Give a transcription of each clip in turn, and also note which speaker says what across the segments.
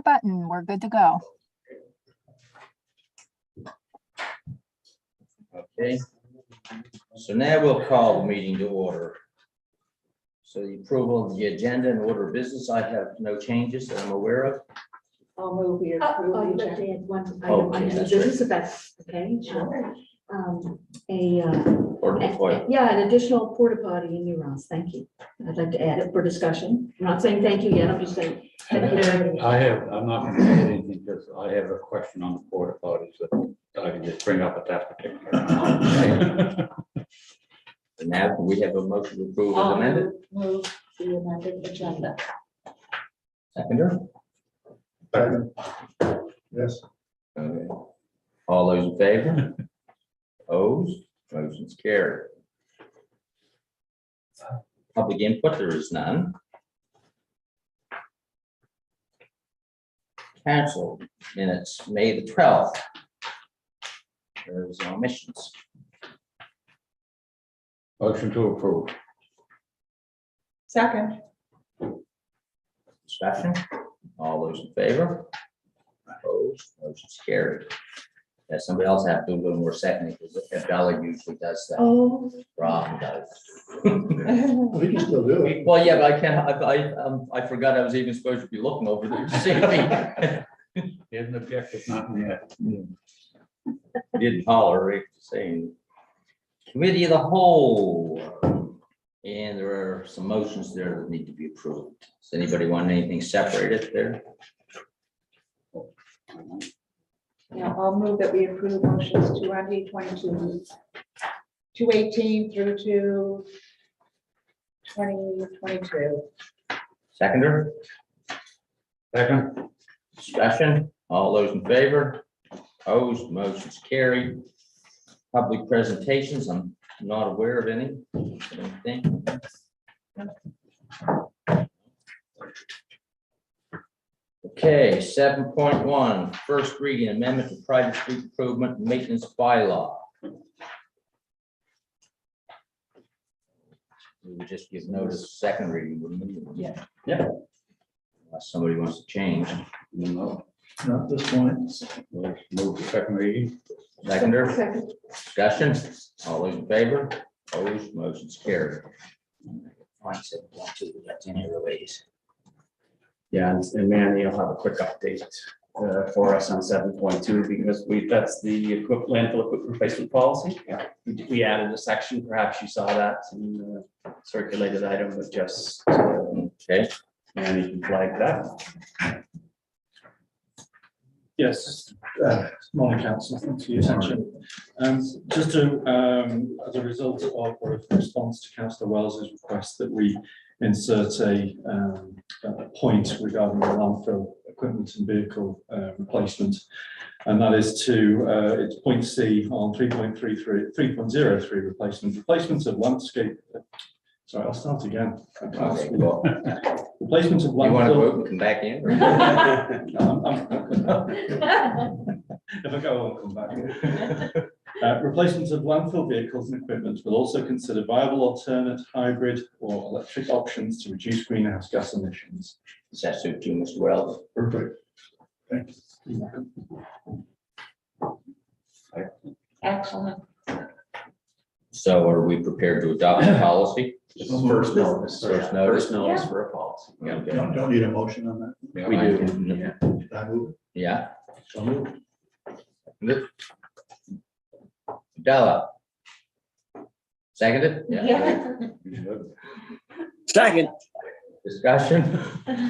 Speaker 1: the button, we're good to go.
Speaker 2: Okay, so now we'll call the meeting to order. So the approval of the agenda and order of business, I have no changes that I'm aware of.
Speaker 3: I'll move here.
Speaker 4: I'd like to add one item
Speaker 2: Okay,
Speaker 4: under the
Speaker 2: that's
Speaker 4: business, if that's okay.
Speaker 3: Sure.
Speaker 2: Or before,
Speaker 4: Yeah, an additional porta potty in your house, thank you. I'd like to add it for discussion. I'm not saying thank you yet, I'm just saying.
Speaker 5: I'm not going to say anything because I have a question on the porta potties that I can just bring up at that particular time.
Speaker 2: and now we have a motion to approve as amended.
Speaker 3: Move the amended agenda.
Speaker 2: Seconder?
Speaker 6: Yes.
Speaker 2: Okay. All those in favor? Opposed? Motion's carried. Public input, there is none. Council minutes, May the 12th. There's omissions.
Speaker 5: Motion to approve.
Speaker 3: Second.
Speaker 2: Discussion? All those in favor? Opposed? Motion's carried. Yeah, somebody else have to do a little more seconding because Dolly usually does that.
Speaker 4: Oh,
Speaker 2: Rob does.
Speaker 6: We can still do it.
Speaker 2: Well, yeah, but I can't, I forgot I was even supposed to be looking over there to see me.
Speaker 5: There's an objective, not yet.
Speaker 2: Didn't holler, right, saying. Committee of the whole. And there are some motions there that need to be approved. Does anybody want anything separated there?
Speaker 3: Yeah, I'll move that we approve motions 222, 218 through to 2022.
Speaker 2: Seconder,
Speaker 5: Second.
Speaker 2: discussion, all those in favor? Opposed, motion's carried. Public presentations, I'm not aware of any, I don't think. Okay, 7.1, first reading amendment to private street improvement and maintenance bylaw. We would just give notice second reading, wouldn't we?
Speaker 3: Yeah.
Speaker 5: Yeah.
Speaker 2: Unless somebody wants to change.
Speaker 5: No.
Speaker 6: Not this point.
Speaker 5: Let's move to second reading.
Speaker 2: Seconder,
Speaker 4: second.
Speaker 2: discussion, all those in favor? Opposed, motion's carried.
Speaker 7: Line 7.2, we got 10 ways. Yeah, and Manny, you'll have a quick update for us on 7.2 because that's the landfill equipment replacement policy. Yeah, we added a section, perhaps you saw that in the circulated item, but just
Speaker 2: Okay,
Speaker 7: Manny can flag that.
Speaker 6: Yes, morning council, thanks for your attention. Just to, as a result of or a response to Councillor Wells's request that we insert a point regarding the landfill equipment and vehicle replacement. And that is to, it's point C on 3.03 replacements of landscape. Sorry, I'll start again. I can't
Speaker 2: okay,
Speaker 6: speak.
Speaker 2: well,
Speaker 6: Replacement of
Speaker 2: you want to
Speaker 6: landfill.
Speaker 2: vote and come back in?
Speaker 6: If I go, I'll come back. Replacement of landfill vehicles and equipment will also consider viable alternate hybrid or electric options to reduce greenhouse gas emissions.
Speaker 2: Does that suit you, Mr. Wells?
Speaker 6: Perfect. Thank you.
Speaker 3: Excellent.
Speaker 2: So are we prepared to adopt the policy?
Speaker 7: This is first notice.
Speaker 2: First notice.
Speaker 7: First notice for a policy.
Speaker 2: Okay.
Speaker 6: Don't need a motion on that.
Speaker 7: We do. Yeah.
Speaker 6: I move.
Speaker 2: Yeah.
Speaker 6: So move.
Speaker 2: Della. Seconded?
Speaker 3: Yeah.
Speaker 8: Second.
Speaker 2: Discussion?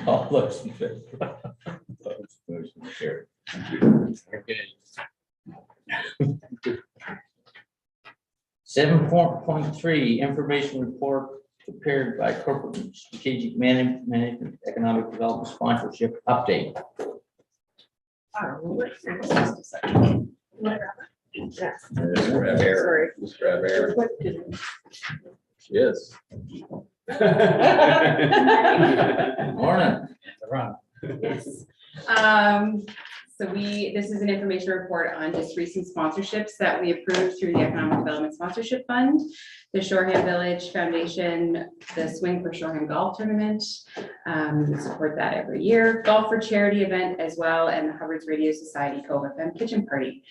Speaker 2: All those in favor? Opposed, motion carried. Okay. 7.3, information report prepared by Corporate and Strategic Management, Economic Development Sponsorship update.
Speaker 5: Yes.
Speaker 2: Morning.
Speaker 5: Run.
Speaker 9: Yes.
Speaker 1: so this is an information report on just recent sponsorships that we approved through the Economic Development Sponsorship Fund, the Shoreham Village Foundation, the Swing for Shoreham Golf Tournament. We support that every year. Golf for Charity event as well, and the Hubbard's Radio Society Co-FM Kitchen Party.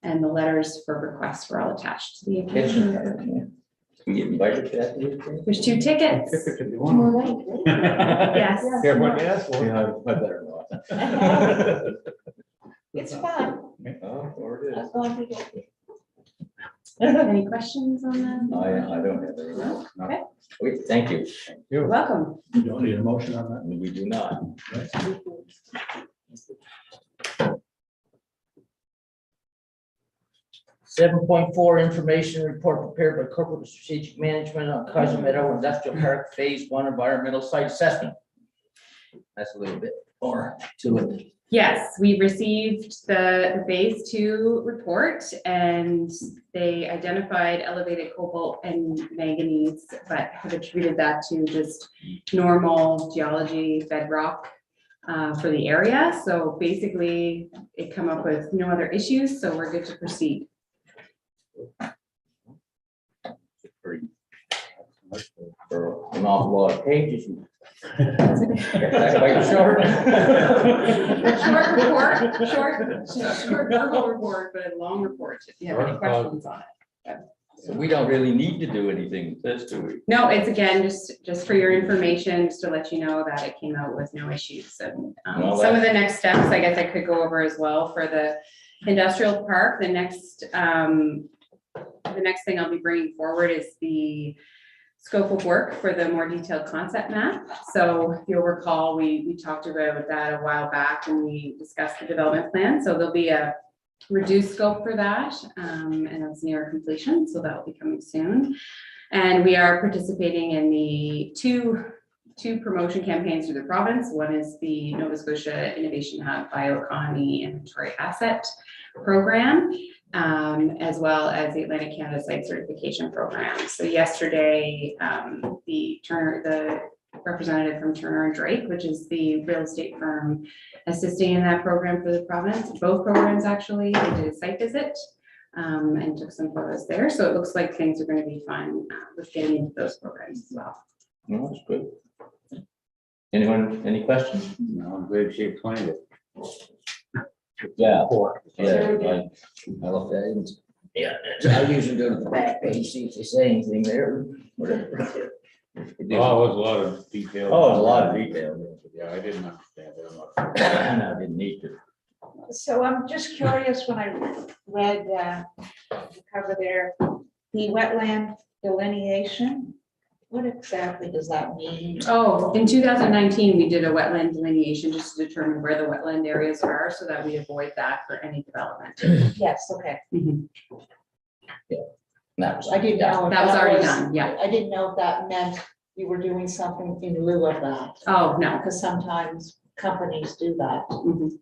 Speaker 1: And the letters for requests were all attached to the
Speaker 2: Kitchen
Speaker 1: occasion.
Speaker 2: party, yeah. We get invited to that?
Speaker 1: There's 2 tickets.
Speaker 5: If you want.
Speaker 1: Yes.
Speaker 5: Care what you ask for.
Speaker 2: Yeah, I better not.
Speaker 3: It's fun.
Speaker 2: Oh, there it
Speaker 3: I'm
Speaker 2: is.
Speaker 3: going to get it.
Speaker 1: Any questions on that?
Speaker 2: I don't have any.
Speaker 5: No.
Speaker 1: Okay.
Speaker 2: Wait, thank you.
Speaker 1: You're welcome.
Speaker 6: You don't need a motion on that?
Speaker 2: We do not. 7.4 information report prepared by Corporate Strategic Management on Kaiser Meadow Industrial Park Phase 1 environmental site assessment. That's a little bit more to it.
Speaker 1: Yes, we received the phase 2 report, and they identified elevated cobalt and manganese, but have attributed that to just normal geology bedrock for the area. So basically, it come up with no other issues, so we're good to proceed.
Speaker 2: For an awful lot of pages. That's quite short.
Speaker 1: Short report, short verbal report, but a long report if you have any questions on it.
Speaker 2: So we don't really need to do anything with this, do we?
Speaker 1: No, it's again, just for your information, just to let you know that it came out with no issues. And
Speaker 2: Well,
Speaker 1: some of the next steps, I guess I could go over as well for the industrial park. The next thing I'll be bringing forward is the scope of work for the more detailed concept map. So if you'll recall, we talked about that a while back and we discussed the development plan. So there'll be a reduced scope for that, and it's near completion, so that will be coming soon. And we are participating in the two promotion campaigns through the province. One is the Nova Scotia Innovation Hub Bioeconomy Inventory Asset Program, as well as the Atlantic Canada Site Certification Program. So yesterday, the representative from Turner and Drake, which is the real estate firm assisting in that program for the province, both programs actually, they did a site visit and took some photos there. So it looks like things are going to be fun with getting into those programs as well.
Speaker 2: No, that's good. Anyone, any questions?
Speaker 5: No, I'm glad she explained it.
Speaker 2: Yeah. I love that. And, yeah, I usually go to the back page, see if they say anything there, whatever.
Speaker 5: Oh, it was a lot of detail.
Speaker 2: Oh, there's a lot of detail.
Speaker 5: Yeah, I didn't understand it.
Speaker 2: And I didn't need to.
Speaker 3: So I'm just curious, when I read the cover there, the wetland delineation, what exactly does that mean?
Speaker 1: Oh, in 2019, we did a wetland delineation just to determine where the wetland areas are so that we avoid that for any development.
Speaker 3: Yes, okay.
Speaker 2: That was.
Speaker 3: I didn't know. if
Speaker 1: That was already done, yeah.
Speaker 3: I didn't know if that meant you were doing something in lieu of that,
Speaker 1: Oh, no.
Speaker 3: because sometimes companies do that.
Speaker 1: Mhm.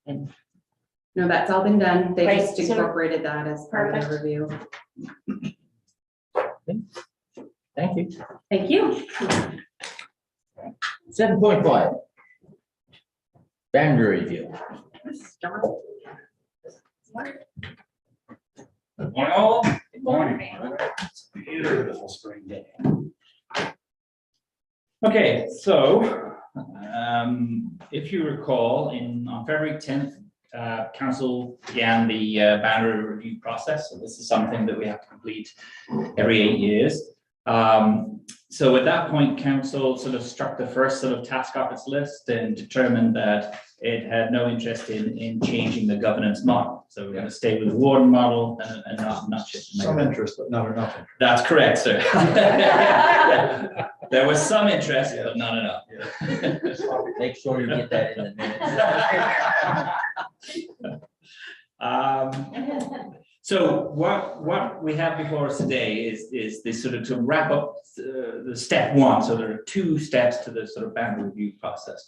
Speaker 3: And-
Speaker 1: No, that's all been done. They
Speaker 3: Right,
Speaker 1: just
Speaker 3: so-
Speaker 1: incorporated that as part of the
Speaker 3: Perfect.
Speaker 1: review.
Speaker 2: Thank you.
Speaker 1: Thank you.
Speaker 2: 7.5. Boundary review.
Speaker 8: Well, good morning. Beautiful spring day. Okay, so, if you recall, on February 10th, council began the boundary review process. So this is something that we have to complete every 8 years. So at that point, council sort of struck the first sort of task off its list and determined that it had no interest in changing the governance model. So we're going to stay with the Warden model and not shift.
Speaker 6: Some interest, but no, nothing.
Speaker 8: That's correct, sir. There was some interest, but not enough.
Speaker 2: Make sure you get that in the minutes.
Speaker 8: So what we have before us today is this sort of to wrap up the step one. So there are 2 steps to the sort of boundary review process.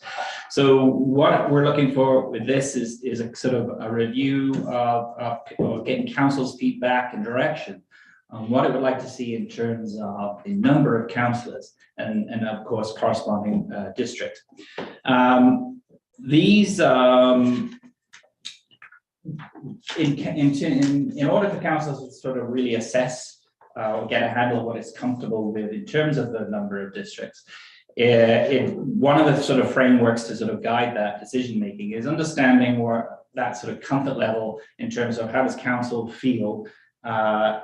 Speaker 8: So what we're looking for with this is a sort of a review of getting council's feedback and direction on what it would like to see in terms of the number of councillors and of course corresponding district. These in order for councils to sort of really assess or get a handle of what it's comfortable with in terms of the number of districts, one of the sort of frameworks to sort of guide that decision making is understanding where that sort of comfort level in terms of how does council feel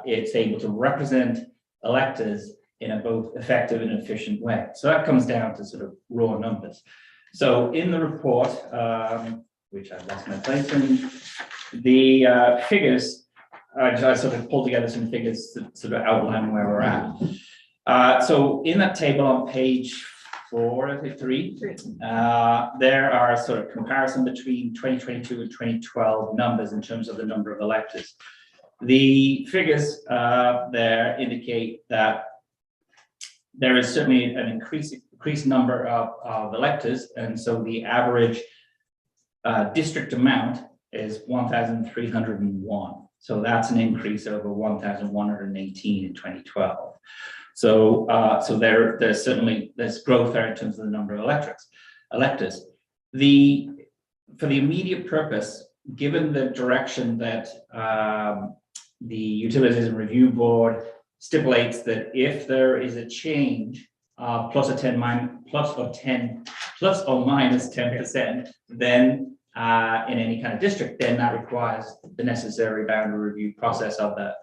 Speaker 8: it's able to represent electors in a both effective and efficient way. So that comes down to sort of raw numbers. So in the report, which I've lost my place in, the figures, I sort of pulled together some figures to sort of outline where we're at. So in that table on page 4, I think 3, there are sort of comparison between 2022 and 2012 numbers in terms of the number of electors. The figures there indicate that there is certainly an increased number of electors, and so the average district amount is 1,301. So that's an increase over 1,118 in 2012. So there's certainly growth there in terms of the number of electors. For the immediate purpose, given the direction that the Utilities and Review Board stipulates that if there is a change plus or minus 10%, then in any kind of district, then that requires the necessary boundary review process of that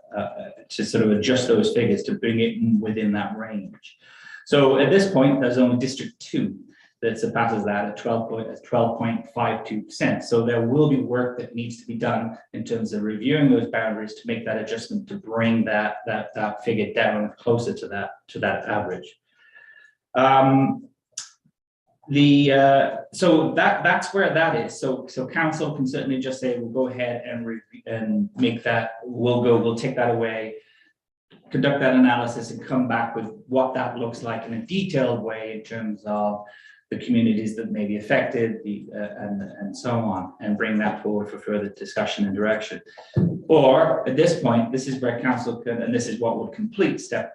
Speaker 8: to sort of adjust those figures to bring it within that range. So at this point, there's only District 2 that surpasses that at 12.52%. So there will be work that needs to be done in terms of reviewing those boundaries to make that adjustment to bring that figure down closer to that average. So that's where that is. So council can certainly just say, we'll go ahead and make that, we'll take that away, conduct that analysis and come back with what that looks like in a detailed way in terms of the communities that may be affected, and so on, and bring that forward for further discussion and direction. Or at this point, this is where council can, and this is what would complete step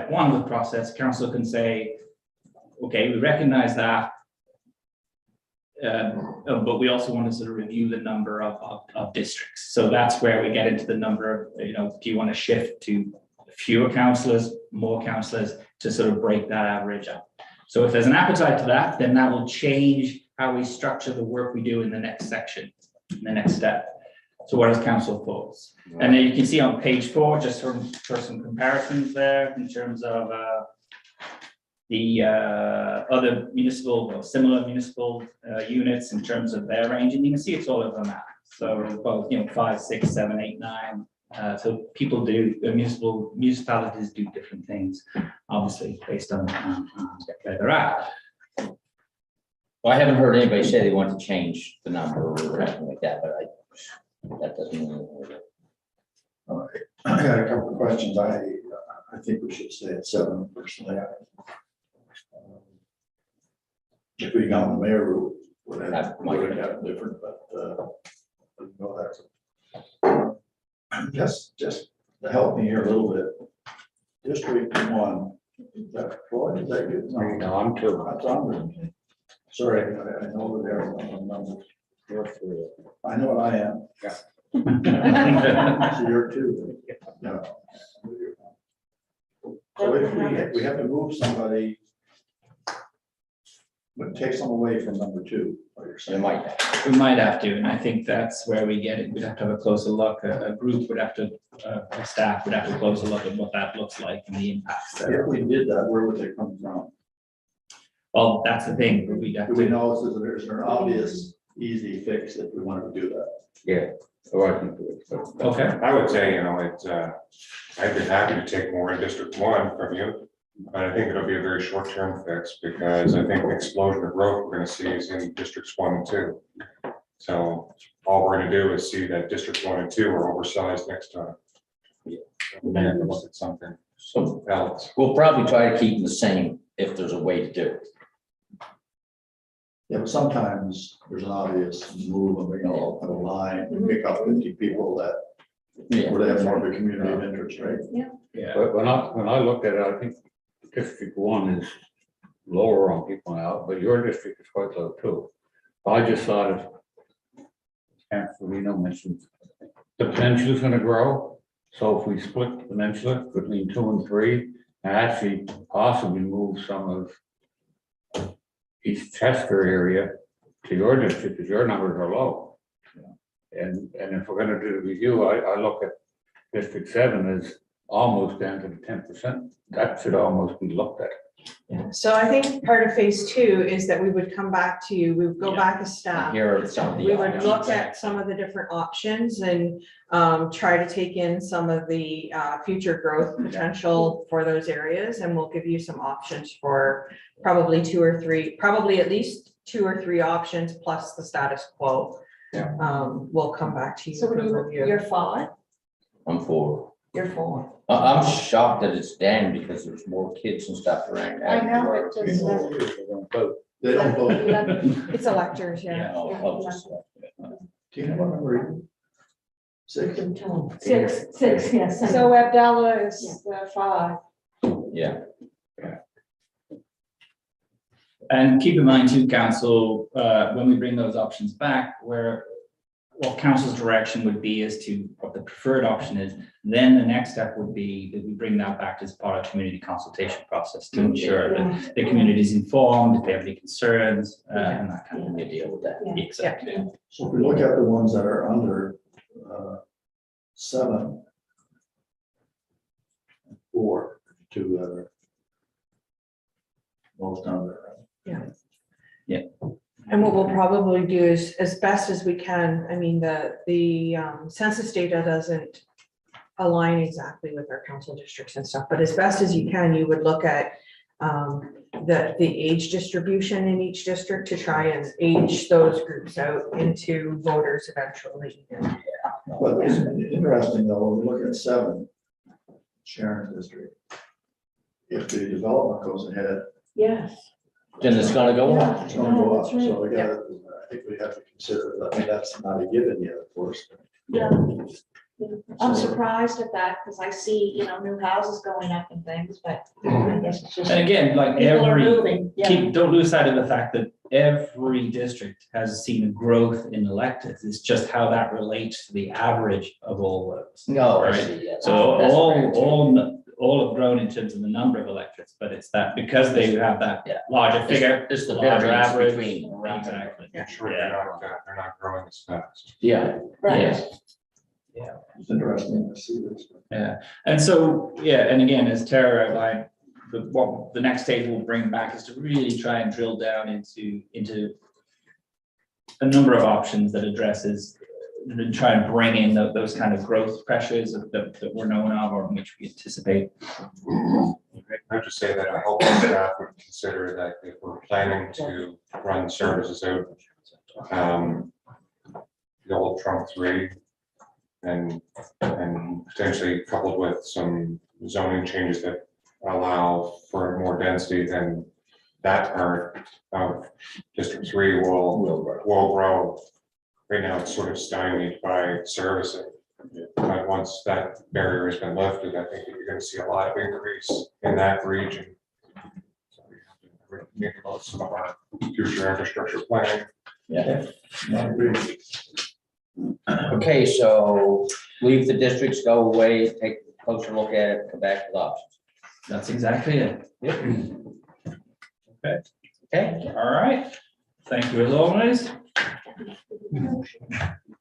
Speaker 8: 1 of the process, council can say, okay, we recognize that, but we also want to sort of review the number of districts. So that's where we get into the number of, do you want to shift to fewer councillors, more councillors, to sort of break that average up. So if there's an appetite to that, then that will change how we structure the work we do in the next section, in the next step. So what is council thoughts? And then you can see on page 4, just for some comparisons there in terms of the other municipal or similar municipal units in terms of their range, and you can see it's all over the map. So both 5, 6, 7, 8, 9. So people municipalities do different things, obviously based on where they're at.
Speaker 2: Well, I haven't heard anybody say they want to change the number or anything like that, but that doesn't mean.
Speaker 9: All right, I got a couple of questions. I think we should stay at 7 personally. If we got the mayor route, would have different, but that's just to help me here a little bit. District 1, is that Floyd? Is that good?
Speaker 5: No, I'm 2.
Speaker 9: That's on. Sorry, I know that there are numbers. I know what I am.
Speaker 5: Yeah.
Speaker 9: So you're 2. No. So if we have to move somebody, but take some away from number 2, what you're saying.
Speaker 8: We might have to, and I think that's where we get it. We'd have to have a closer look. A group would have to, staff would have to closer look at what that looks like and the impacts there.
Speaker 9: If we did that, where would they come from?
Speaker 8: Well, that's the thing. We'd have
Speaker 9: Do we
Speaker 8: to.
Speaker 9: know if there's an obvious, easy fix if we wanted to do that?
Speaker 2: Yeah. Or I can do it.
Speaker 8: Okay.
Speaker 10: I would say, I'd be happy to take more in District 1 from you, but I think it'll be a very short-term fix because I think the explosion of growth we're gonna see is in Districts 1 and 2. So all we're gonna do is see that Districts 1 and 2 are oversized next time. And then look at something else.
Speaker 2: We'll probably try to keep them the same if there's a way to do it.
Speaker 9: Yeah, but sometimes there's an obvious move of a line, pick up 50 people that would have more of a community of interest, right?
Speaker 8: Yeah.
Speaker 5: But when I looked at it, I think District 1 is lower on people now, but your district is quite low too. I just thought of Reno mentioned, the peninsula's gonna grow. So if we split the peninsula between 2 and 3, and actually possibly move some of East Chester area to your district, because your numbers are low. And if we're gonna do the review, I look at District 7 as almost down to the 10%. That should almost be looked at.
Speaker 11: Yeah, so I think part of phase 2 is that we would come back to you, we would go back as staff.
Speaker 2: Here are some of the.
Speaker 11: We would
Speaker 2: options.
Speaker 11: look at some of the different options and try to take in some of the future growth potential for those areas. And we'll give you some options for probably 2 or 3, probably at least 2 or 3 options plus the status quo.
Speaker 5: Yeah.
Speaker 11: We'll come back to you.
Speaker 4: So what
Speaker 11: for
Speaker 4: do you,
Speaker 11: review.
Speaker 4: you're for,
Speaker 2: I'm for.
Speaker 4: you're for.
Speaker 2: I'm shocked that it's down because there's more kids and stuff around.
Speaker 4: I know, it just,
Speaker 9: They don't vote.
Speaker 11: It's electors, yeah.
Speaker 2: I'll just-
Speaker 9: Tina, what number? 6?
Speaker 4: Six, yes.
Speaker 3: So Abdallah is the 5.
Speaker 2: Yeah,
Speaker 8: And keep in mind too, council, when we bring those options back, what council's direction would be as to what the preferred option is, then the next step would be that we bring that back as part of community consultation process to ensure that the community is informed, if they have any concerns, and that kind of
Speaker 2: we deal with that.
Speaker 8: Exactly.
Speaker 9: So if we look at the ones that are under 7, 4, 2 that are most under.
Speaker 11: And what we'll probably do is, as best as we can, I mean, the census data doesn't align exactly with our council districts and stuff, but as best as you can, you would look at the age distribution in each district to try and age those groups out into voters eventually.
Speaker 9: But it's interesting though, when we look at 7, Sharon District, if the development goes ahead,
Speaker 4: Yes.
Speaker 2: Then it's gonna go up.
Speaker 9: it's gonna go up.
Speaker 4: that's right.
Speaker 9: So we gotta, I think we have to consider, I mean, that's not a given yet, of course.
Speaker 4: Yeah.
Speaker 3: I'm surprised at that because I see, new houses going up and things, but I guess it's just.
Speaker 8: And again, like
Speaker 3: People are
Speaker 8: every,
Speaker 3: moving, yeah.
Speaker 8: don't lose sight of the fact that every district has seen a growth in electeds. It's just how that relates to the average of all those.
Speaker 2: No, I
Speaker 8: Right.
Speaker 2: see, yeah.
Speaker 8: So
Speaker 2: That's fair, too.
Speaker 8: all have grown in terms of the number of electorates, but it's that because they have that
Speaker 2: Yeah.
Speaker 8: larger figure.
Speaker 2: It's the
Speaker 8: larger
Speaker 2: variance
Speaker 8: average.
Speaker 2: between them.
Speaker 8: Exactly.
Speaker 10: I'm sure they're not growing as fast.
Speaker 2: Yeah.
Speaker 4: Right.
Speaker 2: Yeah.
Speaker 9: It's interesting to see this.
Speaker 8: And so, and again, as Tara outlined, what the next stage we'll bring back is to really try and drill down into a number of options that addresses and try and bring in those kind of growth pressures that we're known of or which we anticipate.
Speaker 10: I just say that I hope the staff would consider that if we're planning to run services out, the old trunk 3 and potentially coupled with some zoning changes that allow for more density, then that part of District 3 will grow. Right now, it's sort of stymied by servicing. But once that barrier has been lifted, I think that you're gonna see a lot of increase in that region. So we have to think about some of our future infrastructure planning.
Speaker 2: Yeah.
Speaker 9: I agree.
Speaker 2: Okay, so leave the districts, go away, take a closer look at it, come back with options.
Speaker 8: That's exactly it.
Speaker 2: Okay,
Speaker 8: All right. Thank you as always.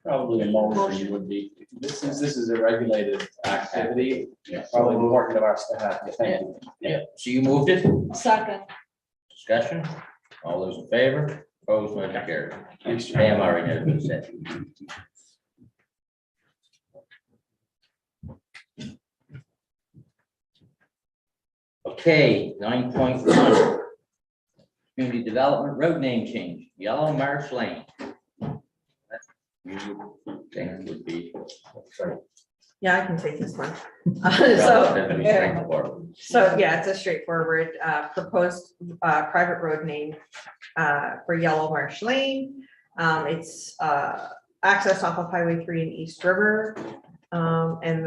Speaker 7: Probably a motion would be, this is a regulated activity, probably important of us to have. Thank you.
Speaker 2: yeah, so you moved it,
Speaker 3: Second.
Speaker 2: discussion, all those in favor, opposed, motion carried.
Speaker 7: Thanks, John.
Speaker 2: Pam already has been said. Okay, 9.1. Community Development Road Name Change, Yellow Marsh Lane. You think would be. Sorry.
Speaker 11: Yeah, I can take this one.
Speaker 2: Relatively straightforward.
Speaker 11: So, yeah, it's a straightforward, proposed, private road name, for Yellow Marsh Lane. It's, access off of Highway 3 in East River. And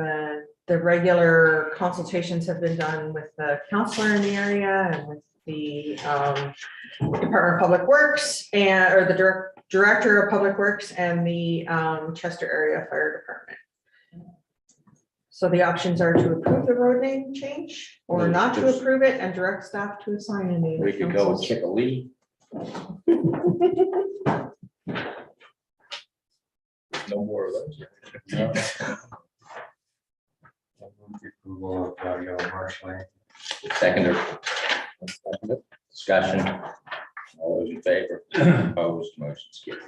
Speaker 11: the regular consultations have been done with the counselor in the area and with the Department of Public Works and, or the Director of Public Works and the Chester Area Fire Department. So the options are to approve the road name change or not to approve it and direct staff to assign a name.
Speaker 2: We could go with Chickalee.
Speaker 10: No more of those. Approval of Yellow Marsh Lane.
Speaker 2: Seconder. Discussion. All those in favor? Opposed, motion's carried.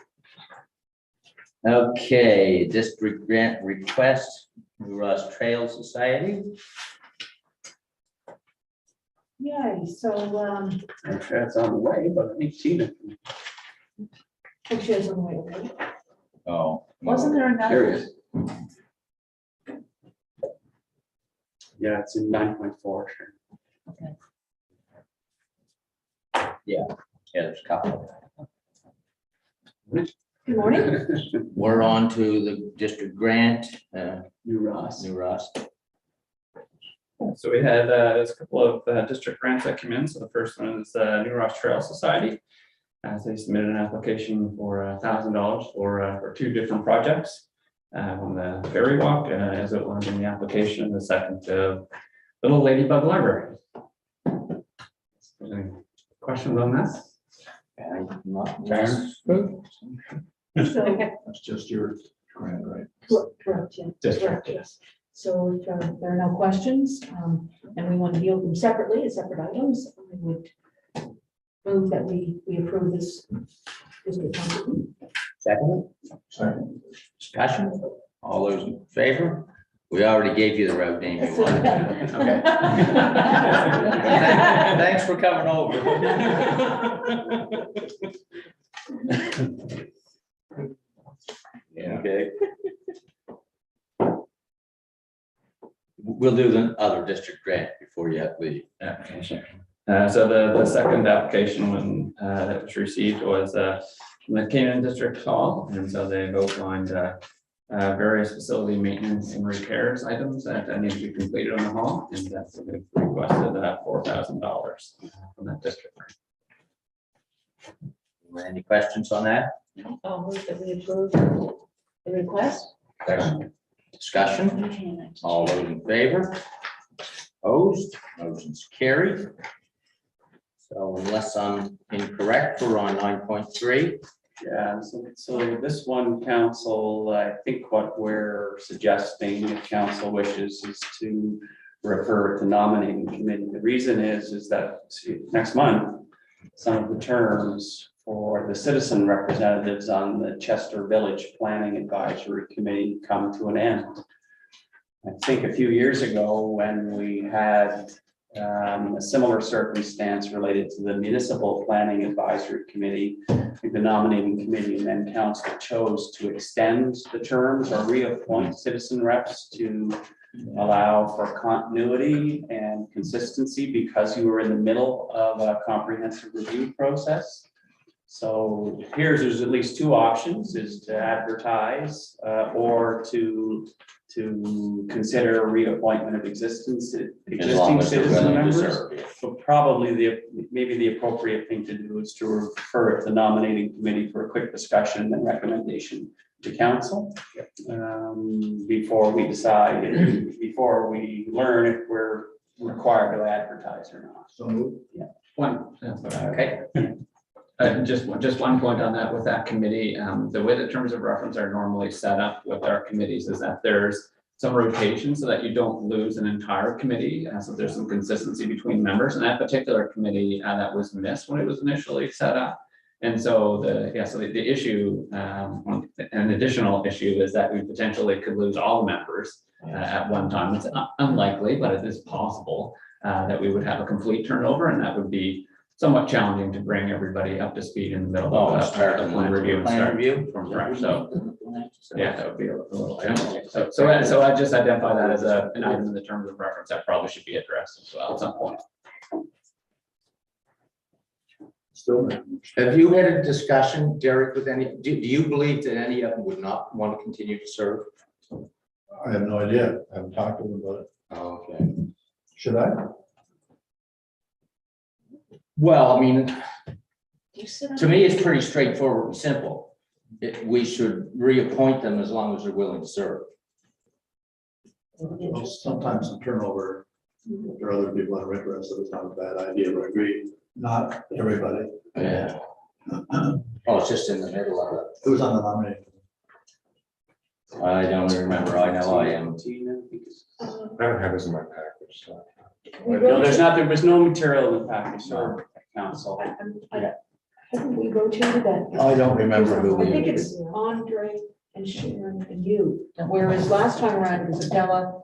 Speaker 2: Okay, district grant request, New Ross Trail Society.
Speaker 4: Yeah, so,
Speaker 7: That's on the way, but I think Tina.
Speaker 4: actually, it's on the way, okay.
Speaker 2: Oh.
Speaker 4: Wasn't there
Speaker 7: There
Speaker 4: another?
Speaker 7: it is. Yeah, it's in 9.4.
Speaker 2: Yeah, there's a couple.
Speaker 4: Good morning.
Speaker 2: We're on to the district grant,
Speaker 7: New Ross.
Speaker 2: New Ross.
Speaker 12: So we had, there's a couple of district grants that came in. So the first one is New Ross Trail Society. So they submitted an application for $1,000 for two different projects. One, the ferry walk, as outlined in the application, and the second, Little Ladybug Library. Any questions on that?
Speaker 4: So,
Speaker 9: That's just your grant, right?
Speaker 4: correct, yeah.
Speaker 12: District,
Speaker 4: correct.
Speaker 12: yes.
Speaker 4: So if there are no questions, and we want to deal with them separately as separate items, I would move that we approve this.
Speaker 2: Second.
Speaker 9: Second.
Speaker 2: Discussion. All those in favor? We already gave you the road name you wanted. Okay. Thanks for coming over. Yeah. Okay. We'll do the other district grant before you have to leave.
Speaker 12: Application. So the second application when that was received was from the Canaan District Hall, and so they've outlined various facility maintenance and repairs items that need to be completed on the hall, and that's they've requested $4,000 from that district.
Speaker 2: Any questions on that?
Speaker 4: I'll move that we approve the request.
Speaker 2: Discussion? All those in favor? Opposed? Motion's carried. So unless I'm incorrect, we're on 9.3.
Speaker 7: Yeah, so this one, council, I think what we're suggesting, if council wishes, is to refer to nominating committee. The reason is that next month, some of the terms for the citizen representatives on the Chester Village Planning Advisory Committee come to an end. I think a few years ago, when we had a similar circumstance related to the Municipal Planning Advisory Committee, I think the nominating committee and then council chose to extend the terms or reappoint citizen reps to allow for continuity and consistency because you were in the middle of a comprehensive review process. So there's at least two options, is to advertise or to consider reappointment of existing
Speaker 2: As long
Speaker 7: citizen
Speaker 2: as they're willing to
Speaker 7: members.
Speaker 2: serve, yeah.
Speaker 7: So probably maybe the appropriate thing to do is to refer it to the nominating committee for a quick discussion and recommendation to council. Before we decide, before we learn if we're required to advertise or not.
Speaker 9: So moved.
Speaker 2: Okay.
Speaker 12: Just one point on that with that committee, the way the terms of reference are normally set up with our committees is that there's some rotation so that you don't lose an entire committee. So there's some consistency between members, and that particular committee that was missed when it was initially set up. And so the issue, an additional issue is that we potentially could lose all members at one time. It's unlikely, but it is possible that we would have a complete turnover, and that would be somewhat challenging to bring everybody up to speed in the middle of
Speaker 2: Start the
Speaker 12: plan review and
Speaker 2: plan
Speaker 12: start
Speaker 2: review
Speaker 12: from scratch. So yeah, that would be a little challenging. So I just identify that as an item in the terms of reference that probably should be addressed as well at some point.
Speaker 9: Still.
Speaker 2: Have you had a discussion, Derek, with any, do you believe that any of them would not want to continue to serve?
Speaker 9: I have no idea. I haven't talked to them about it.
Speaker 2: Okay.
Speaker 9: Should I?
Speaker 2: Well, I mean,
Speaker 3: Do you sit on
Speaker 2: to me, it's pretty straightforward and simple. We should reappoint them as long as they're willing to serve.
Speaker 9: Well, sometimes some turnover, if there are other people that are interested, it's not a bad idea, but I agree, not everybody.
Speaker 2: Yeah. Oh, it's just in the middle of it.
Speaker 9: Who's on the nominating?
Speaker 2: I don't remember. I know I am.
Speaker 10: I don't have this in my package, so.
Speaker 12: No, there was no material in the package, so council.
Speaker 4: Haven't we rotated that?
Speaker 2: I don't remember who
Speaker 4: I
Speaker 2: we.
Speaker 4: think it's Andre and Sharon and you, whereas last time around it was Adela,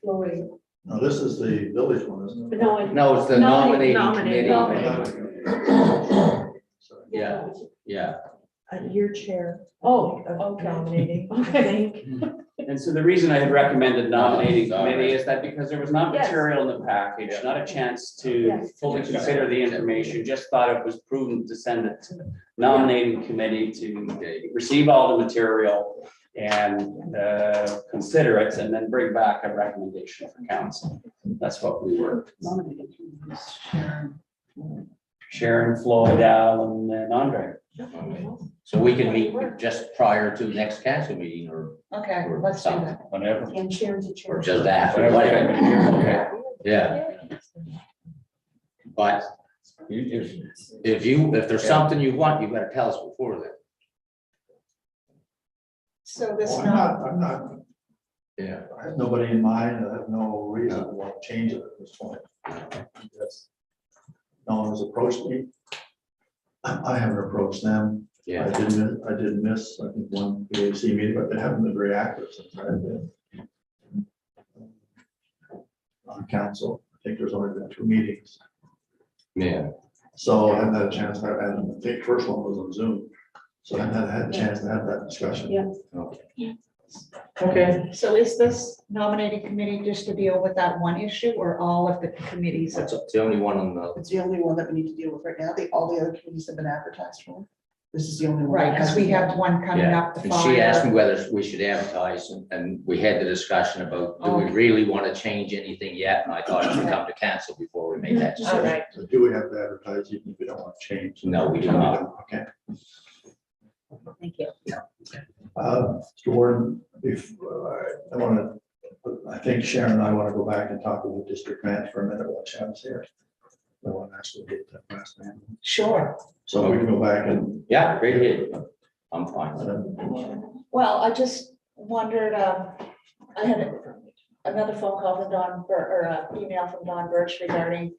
Speaker 4: Lori.
Speaker 9: No, this is the village one, isn't it?
Speaker 4: No, I.
Speaker 2: No, it's the
Speaker 4: Nominate-
Speaker 2: nominating
Speaker 4: nominate-
Speaker 2: committee. Yeah, yeah.
Speaker 11: Your chair.
Speaker 4: Oh,
Speaker 11: of
Speaker 4: okay.
Speaker 11: Nominating, I
Speaker 4: Okay.
Speaker 11: think.
Speaker 12: And so the reason I had recommended nominating
Speaker 2: Oh,
Speaker 12: committee is that because there was not
Speaker 4: Yes.
Speaker 12: material in the package, not a chance to
Speaker 4: Yes.
Speaker 12: fully consider the information, just thought it was prudent to send it to the nominating committee to receive all the material and consider it and then bring back a recommendation for council. That's what we were nominating. Sharon, Floyd, Al, and Andre.
Speaker 2: So we can meet just prior to next council meeting or
Speaker 3: Okay, let's do that.
Speaker 12: Whatever.
Speaker 4: And Sharon's a chair.
Speaker 2: or just after,
Speaker 12: Whatever.
Speaker 2: whatever.
Speaker 12: Okay.
Speaker 2: Yeah, but
Speaker 5: You just,
Speaker 2: if there's something you want, you better tell us before then.
Speaker 3: So this,
Speaker 9: I'm not,
Speaker 2: Yeah.
Speaker 9: I have nobody in mind, I have no reason to want to change it at this point. That's- No one has approached me. I haven't approached them.
Speaker 2: Yeah.
Speaker 9: I did miss, I think, one PAC meeting, but they haven't been very active since I've been on council. I think there's only been 2 meetings.
Speaker 2: Yeah.
Speaker 9: So I haven't had a chance to have, and I think first one was on Zoom. So I haven't had a chance to have that discussion.
Speaker 4: Yeah.
Speaker 2: Okay.
Speaker 11: Okay.
Speaker 3: so is this nominating committee just to deal with that one issue or all of the committees?
Speaker 2: That's the only one on the,
Speaker 11: It's the only one that we need to deal with right now. All the other committees have been advertised for. This is the only one.
Speaker 3: Right, because we have one coming
Speaker 2: yeah.
Speaker 3: up. The
Speaker 2: And she asked me
Speaker 3: fire.
Speaker 2: whether we should advertise and we had the discussion about, do we
Speaker 3: Okay.
Speaker 2: really want to change anything yet? And I thought it should come to council before we make that
Speaker 3: All
Speaker 2: decision.
Speaker 3: right,
Speaker 9: So do we have to advertise even if we don't want to change?
Speaker 2: No, we do not.
Speaker 9: Okay.
Speaker 3: thank you.
Speaker 9: Mr. Warden, if, I want to, I think Sharon and I want to go back and talk with the district manager for a minute while Sharon's here. I want to actually get that last name.
Speaker 3: Sure.
Speaker 9: So we can go back and,
Speaker 2: Yeah, great idea. I'm fine with it.
Speaker 3: Well, I just wondered, I had another phone call from Don, or email from Don Birch regarding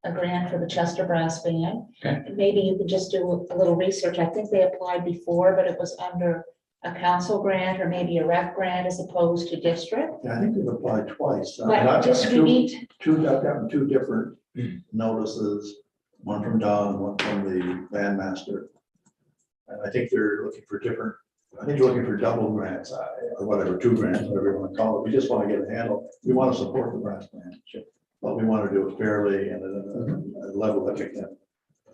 Speaker 3: a grant for the Chester Brass Band.
Speaker 12: Okay.
Speaker 3: Maybe you could just do a little research. I think they applied before, but it was under a council grant or maybe a rec grant as opposed to district.
Speaker 9: yeah, I think we've applied twice. And
Speaker 3: But
Speaker 9: I've
Speaker 3: just
Speaker 9: gotten
Speaker 3: we need,
Speaker 9: I've gotten 2 different notices, one from Don, one from the bandmaster. And I think they're looking for different, I think they're looking for double grants, or whatever, 2 grants, whatever you want to call it. We just want to get a handle. We want to support the brass band, but we want to do it fairly and at a level that we can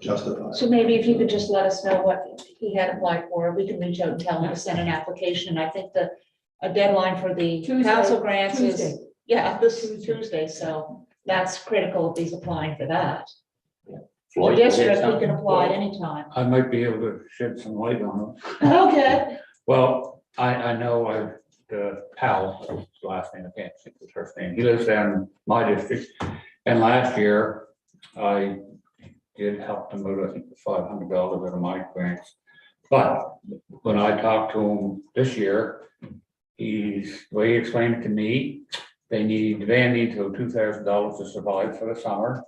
Speaker 9: justify.
Speaker 3: so maybe if you could just let us know what he had applied for, we can reach out and tell him to send an application. And I think a deadline for the
Speaker 4: Tuesday.
Speaker 3: council grants is,
Speaker 4: Tuesday.
Speaker 3: yeah, this is Tuesday, so that's critical if he's applying for that. The
Speaker 2: Floyd, you had
Speaker 3: district, he
Speaker 2: something?
Speaker 3: can apply anytime.
Speaker 5: I might be able to shed some light on it.
Speaker 3: Okay.
Speaker 5: Well, I know Powell, his last name, I can't think of his first name. He lives down in my district. And last year, I did help him with, I think, $500 out of my grants. But when I talked to him this year, the way he explained it to me, the band needs $2,000 to survive for the summer.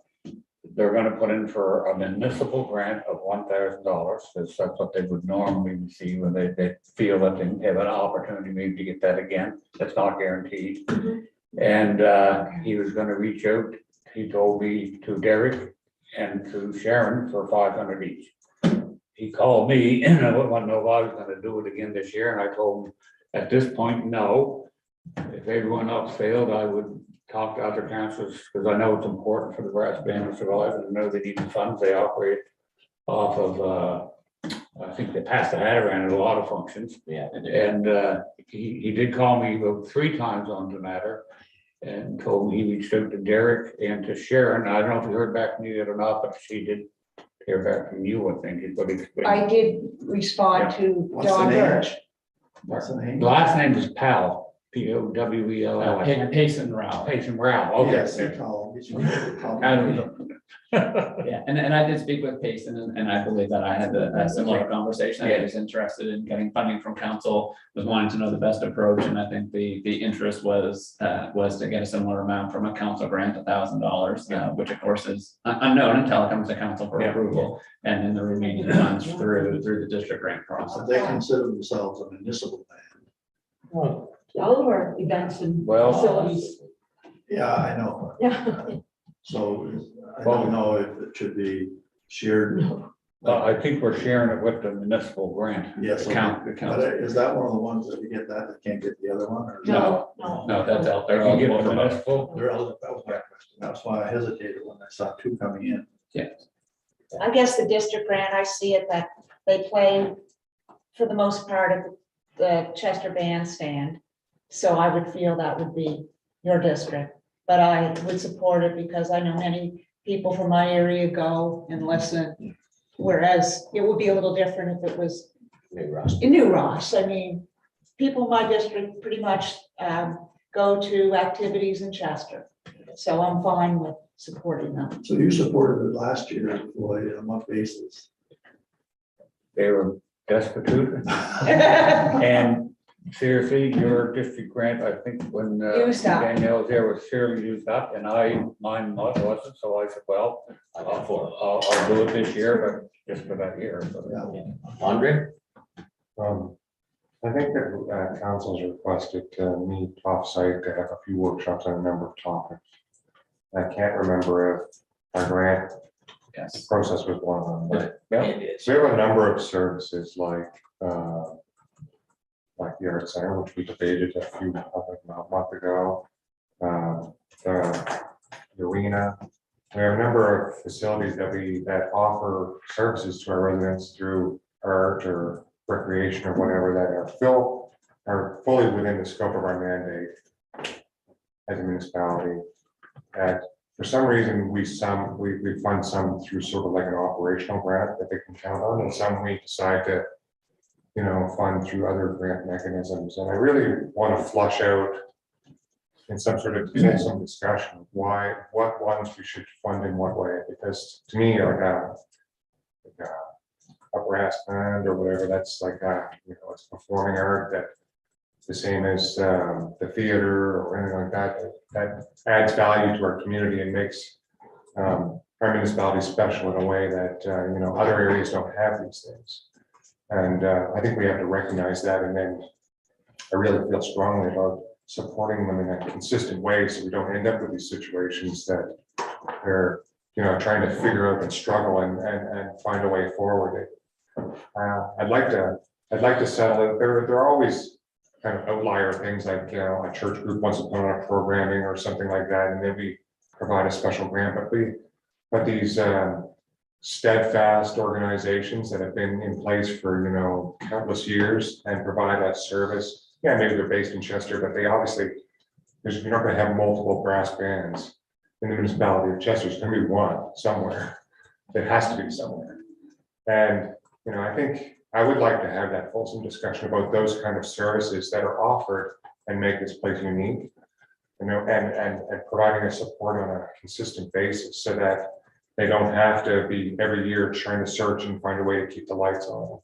Speaker 5: They're gonna put in for a municipal grant of $1,000, because that's what they would normally receive when they feel that they have an opportunity maybe to get that again. That's not guaranteed. And he was gonna reach out, he told me, to Derek and to Sharon for 500 each. He called me and I wanted to know if I was gonna do it again this year, and I told him, at this point, no. If everyone else failed, I would talk to other councils, because I know it's important for the brass band to survive, and I know they need the funds. They operate off of, I think they pass the hat around in a lot of functions.
Speaker 2: Yeah.
Speaker 5: And he did call me about 3 times on the matter. and told me he reached out to Derek and to Sharon. I don't know if you heard back from you yet or not, but she did hear back from you, I think, is what he
Speaker 3: I
Speaker 5: explained.
Speaker 3: did respond to
Speaker 9: What's the
Speaker 3: Don
Speaker 9: name?
Speaker 3: Birch.
Speaker 9: What's the name?
Speaker 5: The last name is Powell, Powell.
Speaker 12: Payson Rao.
Speaker 5: Payson Rao, okay.
Speaker 9: Yes, they call.
Speaker 5: I don't know.
Speaker 12: Yeah, and I did speak with Payson, and I believe that I had a similar conversation. I was interested in getting funding from council, was wanting to know the best approach, and I think the interest was to get a similar amount from a council grant, $1,000, which of course is unknown until it comes to council for approval, and then the remaining funds through the district grant process.
Speaker 9: They consider themselves a municipal band.
Speaker 4: All of our events and
Speaker 5: Well-
Speaker 4: facilities.
Speaker 9: Yeah, I know.
Speaker 4: Yeah.
Speaker 9: So I don't know if it should be shared.
Speaker 5: I think we're sharing it with the municipal grant.
Speaker 9: Yes.
Speaker 5: The count,
Speaker 9: But is that one of the ones that you get that can't get the other one? Or is that-
Speaker 4: No.
Speaker 12: No, that's out there.
Speaker 5: They can get the municipal.
Speaker 9: They're eligible. That was my question. That's why I hesitated when I saw two coming in.
Speaker 3: I guess the district grant, I see it that they play for the most part of the Chester Bandstand. So I would feel that would be your district, but I would support it because I know many people from my area go and listen. Whereas it would be a little different if it was in New Ross. I mean, people in my district pretty much go to activities in Chester. So I'm fine with supporting them.
Speaker 9: So you supported it last year, Lloyd, on what basis?
Speaker 5: They were destitute. And seriously, your district grant, I think when
Speaker 3: Used up.
Speaker 5: Danielle was there, was fairly used up, and mine wasn't, so I said, well, I'll do it this year, but just for that year. so.
Speaker 2: Andre?
Speaker 10: I think that council's requested to meet off-site to have a few workshops on a number of topics. I can't remember if our grant
Speaker 12: Yes.
Speaker 10: process was one of them, but
Speaker 2: Yeah.
Speaker 10: so we have a number of services like the art center, which we debated a month ago. The arena. We have a number of facilities that offer services to our residents through art or recreation or whatever that are fully within the scope of our mandate as a municipality. That for some reason, we fund some through sort of like an operational grant that they can count on, and some we decide to, fund through other grant mechanisms. And I really want to flush out in some sort of some discussion what ones we should fund in what way, because to me, like a brass band or whatever, that's like it's performing art that the same as the theater or anything like that adds value to our community and makes our municipality special in a way that other areas don't have these things. And I think we have to recognize that, and then I really feel strongly about supporting them in a consistent way so we don't end up with these situations that they're trying to figure out and struggle and find a way forward. I'd like to settle it. There are always kind of outlier things like, a church group wants to put on a programming or something like that, and then we provide a special grant, but these steadfast organizations that have been in place for, countless years and provide that service. Yeah, maybe they're based in Chester, but they obviously, you're not gonna have multiple brass bands in the municipality of Chester. There's gonna be one somewhere. It has to be somewhere. And, I think I would like to have that fulsome discussion about those kind of services that are offered and make this place unique. And providing a support on a consistent basis so that they don't have to be every year trying to search and find a way to keep the lights on.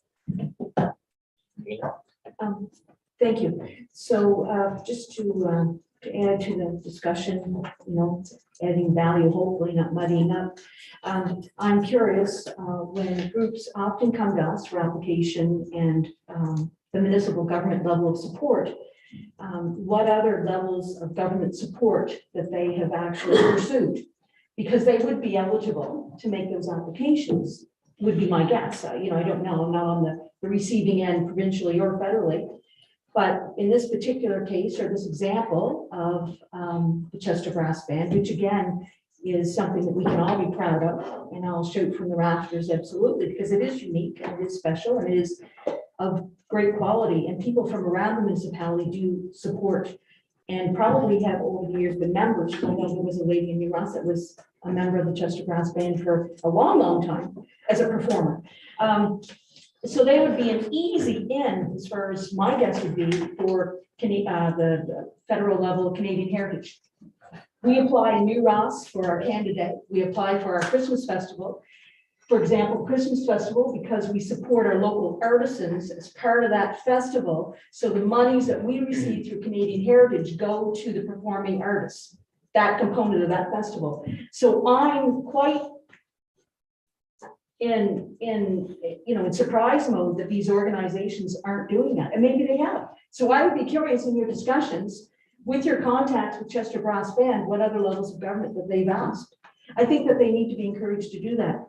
Speaker 4: Thank you. So just to add to the discussion, adding value, hopefully not muddying up. I'm curious, when groups often come to us for application and the municipal government level of support, what other levels of government support that they have actually pursued? Because they would be eligible to make those applications, would be my guess. I don't know, I'm not on the receiving end provincially or federally. But in this particular case, or this example of the Chester Brass Band, which again is something that we can all be proud of, and I'll shoot from the rafters, absolutely, because it is unique and it is special and it is of great quality, and people from around the municipality do support and probably have over the years been members. I know there was a lady in New Ross that was a member of the Chester Brass Band for a long, long time as a performer. So they would be an easy in, as far as my guess would be, for the federal level of Canadian Heritage. We apply in New Ross for our candidate. We apply for our Christmas festival. For example, Christmas festival, because we support our local artisans as part of that festival. So the monies that we receive through Canadian Heritage go to the performing artists, that component of that festival. So I'm quite in surprise mode that these organizations aren't doing that, and maybe they have. So I would be curious in your discussions with your contacts with Chester Brass Band, what other levels of government that they've asked. I think that they need to be encouraged to do that.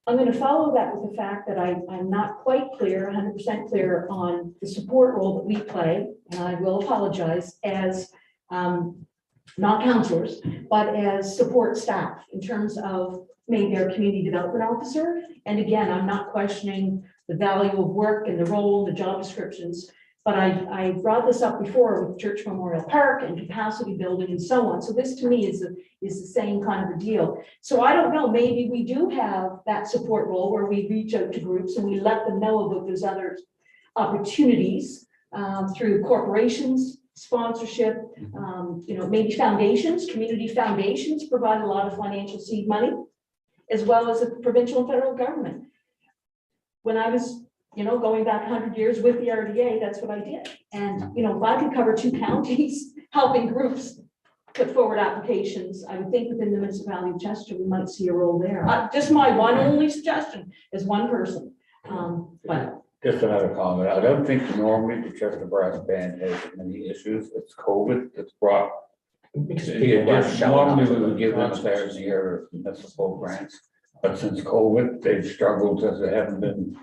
Speaker 4: I'm going to follow that with the fact that I'm not quite clear, 100% clear on the support role that we play, and I will apologize, as not counselors, but as support staff in terms of maybe our community development officer. And again, I'm not questioning the value of work and the role, the job descriptions, but I brought this up before with Church Memorial Park and capacity building and so on. So this to me is the same kind of a deal. So I don't know, maybe we do have that support role where we reach out to groups and we let them know about those other opportunities through corporations, sponsorship, maybe foundations, community foundations provide a lot of financial seed money, as well as the provincial and federal government. When I was, going back 100 years with the RDA, that's what I did. And, if I could cover 2 counties, helping groups put forward applications, I would think within the municipality of Chester, we might see a role there. Just my one only suggestion as one person. But
Speaker 5: Just another comment. I don't think normally the Chester Brass Band has many issues. It's COVID that's brought. Normally we would give them affairs a year municipal grants, but since COVID, they've struggled as they haven't been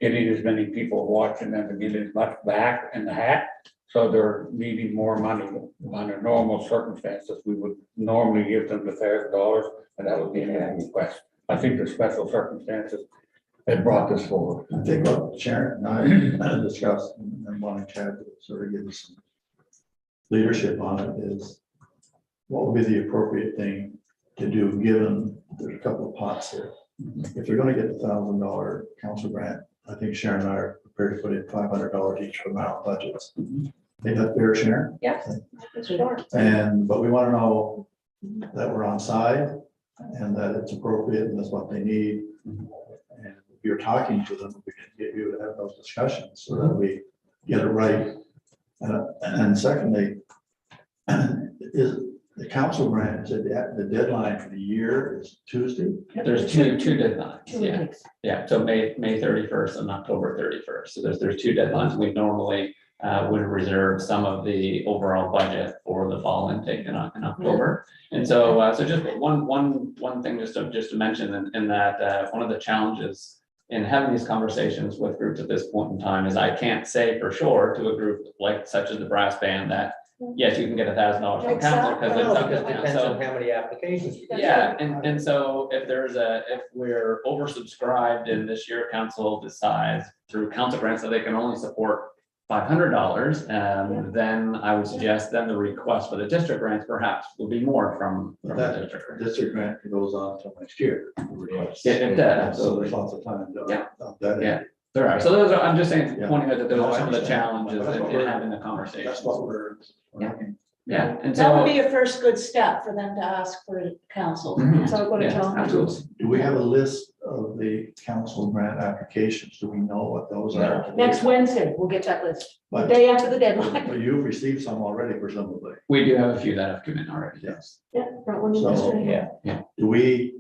Speaker 5: getting as many people watching them to get as much back in the hat. So they're needing more money. Under normal circumstances, we would normally give them the $1,000, and that would be a request. I think the special circumstances that brought this forward.
Speaker 9: I think what Sharon and I discussed and wanting Chad to sort of give us some leadership on it is what would be the appropriate thing to do, given there's a couple of pots here. If they're gonna get the $1,000 council grant, I think Sharon and I are prepared to put in $500 each from our budgets. Think that's fair, Sharon?
Speaker 3: Yeah, sure.
Speaker 9: But we wanna know that we're on side and that it's appropriate and that's what they need. And if you're talking to them, we can get you to have those discussions so that we get it right. And secondly, is the council grant, is it the deadline for the year is Tuesday?
Speaker 12: There's two deadlines,
Speaker 4: 2
Speaker 12: yeah.
Speaker 4: weeks.
Speaker 12: Yeah, so May 31st and October 31st. So there's 2 deadlines. We normally would reserve some of the overall budget for the fall intake in October. And so just one thing just to mention in that one of the challenges in having these conversations with groups at this point in time is I can't say for sure to a group like such as the brass band that yes, you can get $1,000 from council because it's up to
Speaker 2: Depends
Speaker 12: so.
Speaker 2: on how many applications. we get.
Speaker 12: Yeah, and so if we're oversubscribed and this year council decides through council grants that they can only support $500, then I would suggest then the request for the district grants perhaps will be more from the district. grants.
Speaker 9: District grant goes on until next year.
Speaker 12: Yeah, it does,
Speaker 9: So
Speaker 12: absolutely.
Speaker 9: there's lots of time. to-
Speaker 12: Yeah.
Speaker 9: that-
Speaker 12: Yeah. There are, so those are, I'm just saying,
Speaker 9: Yeah.
Speaker 12: pointing out that those
Speaker 9: No,
Speaker 12: are
Speaker 9: I
Speaker 12: some of the
Speaker 9: understand.
Speaker 12: challenges
Speaker 9: That's what
Speaker 12: in
Speaker 9: we're-
Speaker 12: having the conversation.
Speaker 9: That's what we're.
Speaker 12: Yeah. Yeah, and
Speaker 3: That would
Speaker 12: so,
Speaker 3: be a first good step for them to ask for council.
Speaker 12: Mhm.
Speaker 4: So I'm going to
Speaker 12: yeah,
Speaker 4: tell them.
Speaker 12: absolutely.
Speaker 9: Do we have a list of the council grant applications? Do we know what those are?
Speaker 4: Next Wednesday, we'll get that list, the
Speaker 9: But
Speaker 4: day after the deadline.
Speaker 9: but you've received some already presumably.
Speaker 12: We do have a few that have come in already.
Speaker 9: Yes.
Speaker 4: Yeah, brought one
Speaker 9: So,
Speaker 4: yesterday.
Speaker 9: Do we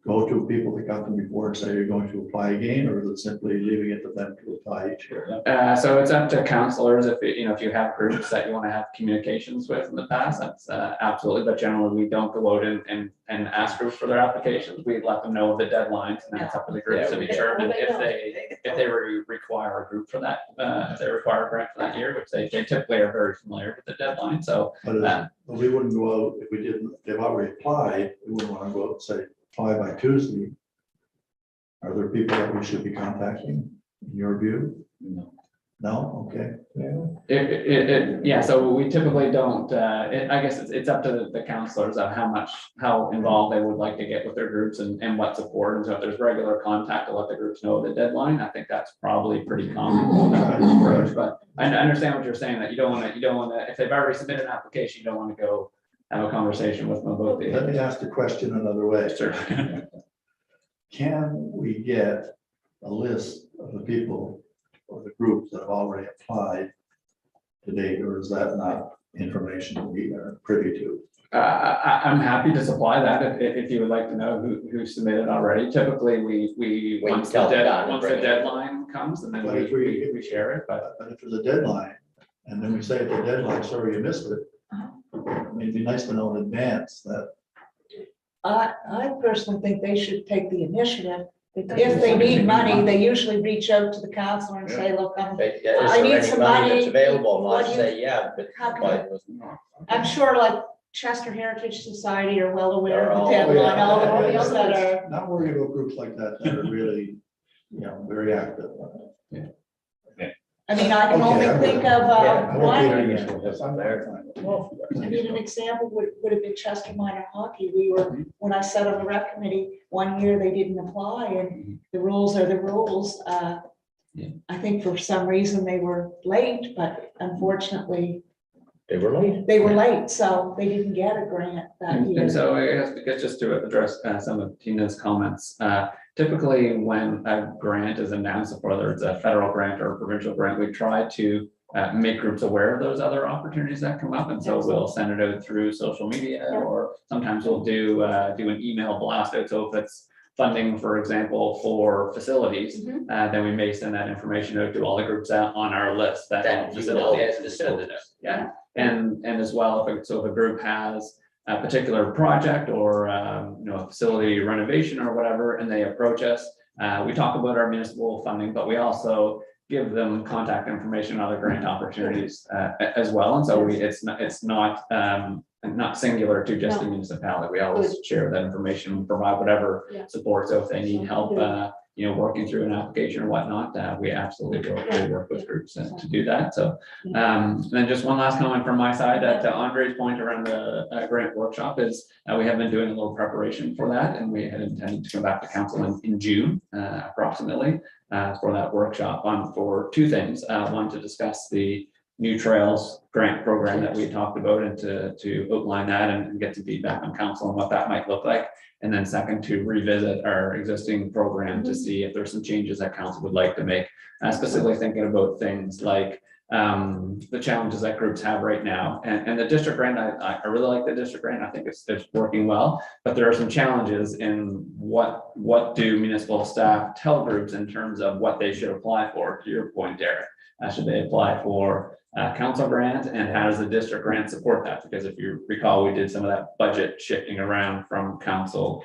Speaker 9: go to people that got them before and say you're going to apply again, or is it simply leaving it to them to apply each year?
Speaker 12: So it's up to counselors if you have groups that you want to have communications with in the past, that's absolutely, but generally we don't go out and ask groups for their applications. We let them know the deadlines and then it's up to the groups to determine if they require a group for that, if they require a grant for that year, which they typically are very familiar with the deadline, so.
Speaker 9: But we wouldn't go out, if we didn't, they've already applied, we wouldn't want to go out and say, apply by Tuesday. Are there people that we should be contacting, in your view?
Speaker 5: No.
Speaker 9: No, okay.
Speaker 12: Yeah, so we typically don't, I guess it's up to the counselors of how involved they would like to get with their groups and what support. And so if there's regular contact to let the groups know the deadline, I think that's probably pretty common approach. But I understand what you're saying, that you don't wanna, if they've already submitted an application, you don't wanna go have a conversation with them about
Speaker 9: Let
Speaker 12: the.
Speaker 9: me ask the question another way.
Speaker 12: Sure.
Speaker 9: Can we get a list of the people or the groups that have already applied to date, or is that not information we are privy to?
Speaker 12: I'm happy to supply that if you would like to know who submitted already. Typically, we,
Speaker 2: Wait
Speaker 12: once
Speaker 2: until
Speaker 12: the
Speaker 2: it's done and
Speaker 12: once the
Speaker 2: bring it.
Speaker 12: deadline comes, and then
Speaker 9: But if
Speaker 12: we share it, but.
Speaker 9: But if there's a deadline, and then we say at the deadline, sorry, you missed it. It'd be nice to know in advance that.
Speaker 3: I personally think they should take the initiative. If they need money, they usually reach out to the counselor and say, look,
Speaker 2: Is there
Speaker 3: I need
Speaker 2: any
Speaker 3: some
Speaker 2: money
Speaker 3: money.
Speaker 2: that's available?
Speaker 3: What
Speaker 2: I'd
Speaker 3: do you-
Speaker 2: say, yeah, but.
Speaker 3: How can
Speaker 2: but-
Speaker 3: I'm sure like Chester Heritage Society are well aware of the
Speaker 2: They're all-
Speaker 3: deadline, all the
Speaker 9: Oh, yeah.
Speaker 3: ones that are.
Speaker 9: Not worried about groups like that that are really, very active.
Speaker 3: I mean, I can only
Speaker 9: Okay,
Speaker 3: think of
Speaker 2: Yeah,
Speaker 3: one.
Speaker 9: I'm there.
Speaker 3: I mean, an example would have been Chester Minor Hockey. We were, when I sat on the rec committee, one year they didn't apply and the rules are the rules.
Speaker 12: Yeah.
Speaker 3: I think for some reason they were late, but unfortunately
Speaker 2: They were late.
Speaker 3: they were late, so they didn't get a grant that year.
Speaker 12: And so I guess just to address some of Tina's comments, typically when a grant is announced, whether it's a federal grant or a provincial grant, we try to make groups aware of those other opportunities that come up. And so we'll send it out through social media,
Speaker 3: Yeah.
Speaker 12: or sometimes we'll do an email blast out. So if it's funding, for example, for facilities,
Speaker 3: Mhm.
Speaker 12: then we may send that information out to all the groups out on our list that
Speaker 2: That
Speaker 12: have
Speaker 2: you know
Speaker 12: facilities.
Speaker 2: has facilities.
Speaker 12: Yeah, and as well, if a group has a particular project or, a facility renovation or whatever, and they approach us, we talk about our municipal funding, but we also give them contact information on other grant opportunities, as well. And so it's not singular to just the municipality. We always share that information, provide whatever
Speaker 3: Yeah.
Speaker 12: support. So if they need help, working through an application or whatnot, we absolutely will work with groups to do that. So, then just one last comment from my side, to Andre's point around the grant workshop is, we have been doing a little preparation for that, and we had intended to come back to council in June, approximately, for that workshop for two things. One, to discuss the new trails grant program that we talked about, and to outline that and get some feedback on council and what that might look like. And then second, to revisit our existing program to see if there's some changes that council would like to make, specifically thinking about things like the challenges that groups have right now. And the district grant, I really like the district grant. I think it's working well, but there are some challenges in what do municipal staff tell groups in terms of what they should apply for, to your point, Derek. Should they apply for council grant, and how does the district grant support that? Because if you recall, we did some of that budget shifting around from council